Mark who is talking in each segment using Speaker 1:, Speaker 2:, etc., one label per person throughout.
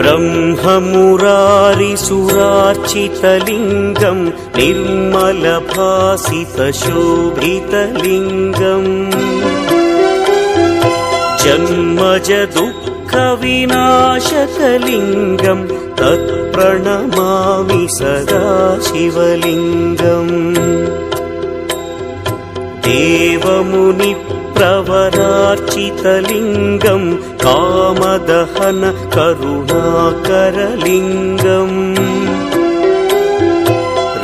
Speaker 1: ब्रह्ममुरारिसुरार्चितलिङ्गं निर्मलभासितशोभितलिङ्गम् जन्मजदुःखविनाशकलिङ्गं तत्प्रणमामि सदा शिवलिङ्गम् देवमुनिप्रवरार्चितलिङ्गं कामदहन करुणाकरलिङ्गम्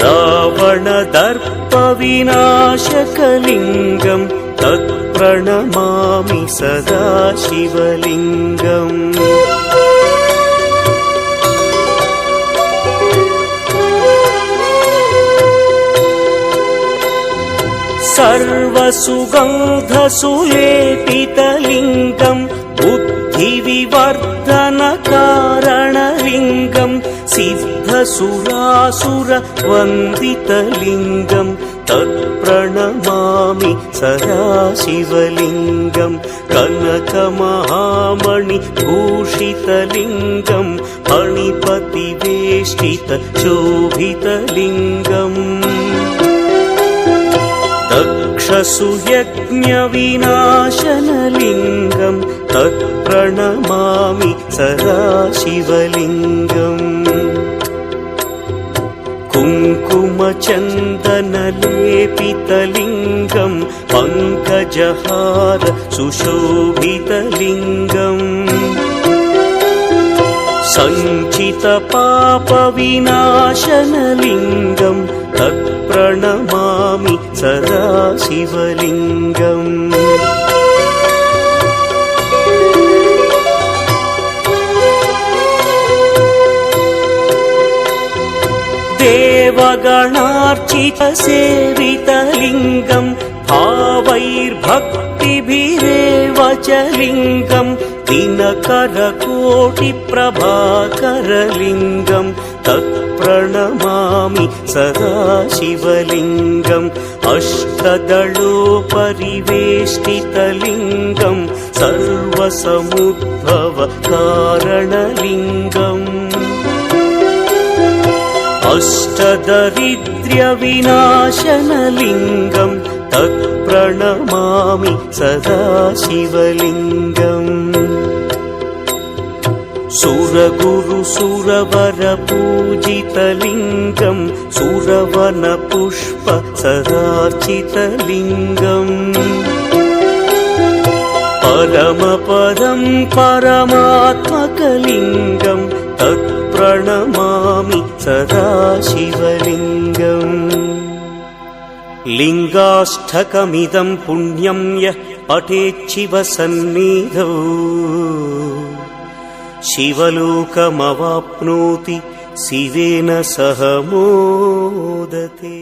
Speaker 1: रावणदर्पविनाशकलिङ्गं तत्प्रणमामि सदा शिवलिङ्गम् सर्वसुगन्धसुलेपितलिङ्गं बुद्धिविवर्धनकारणलिङ्गं सिद्धसुरासुरवन्दितलिङ्गं तत्प्रणमामि सदा शिवलिङ्गं कनकमहामणिभूषितलिङ्गं फणिपतिवेष्टितशोभितलिङ्गम् दक्षसुयज्ञविनाशनलिङ्गं तत्प्रणमामि सदा शिवलिङ्गम् कुङ्कुमचन्दनलेपितलिङ्गं पङ्कजहार सुशोभितलिङ्गम् सञ्चितपापविनाशनलिङ्गं तत्प्रणमामि सदा शिवलिङ्गम् देवगणार्चितसेवितलिङ्गं भावैर्भक्तिभिरेव च लिङ्गं दिनकरकोटिप्रभाकरलिङ्गं तत्प्रणमामि सदा शिवलिङ्गम् अष्टदलोपरिवेष्टितलिङ्गं सर्वसमुद्भवकारणलिङ्गम् अष्टदरिद्र्यविनाशनलिङ्गं तत्प्रणमामि सदा शिवलिङ्गम् सुरगुरुसुरवरपूजितलिङ्गं सुरवनपुष्पसदार्चितलिङ्गम् परमपदं परमात्मकलिङ्गं तत्प्रणमामि सदा शिवलिङ्गम् लिङ्गाष्टकमिदं पुण्यं यः पठेच्छिवसन्निधौ शिवलोकमवाप्नोति शिवेन सह मोदते।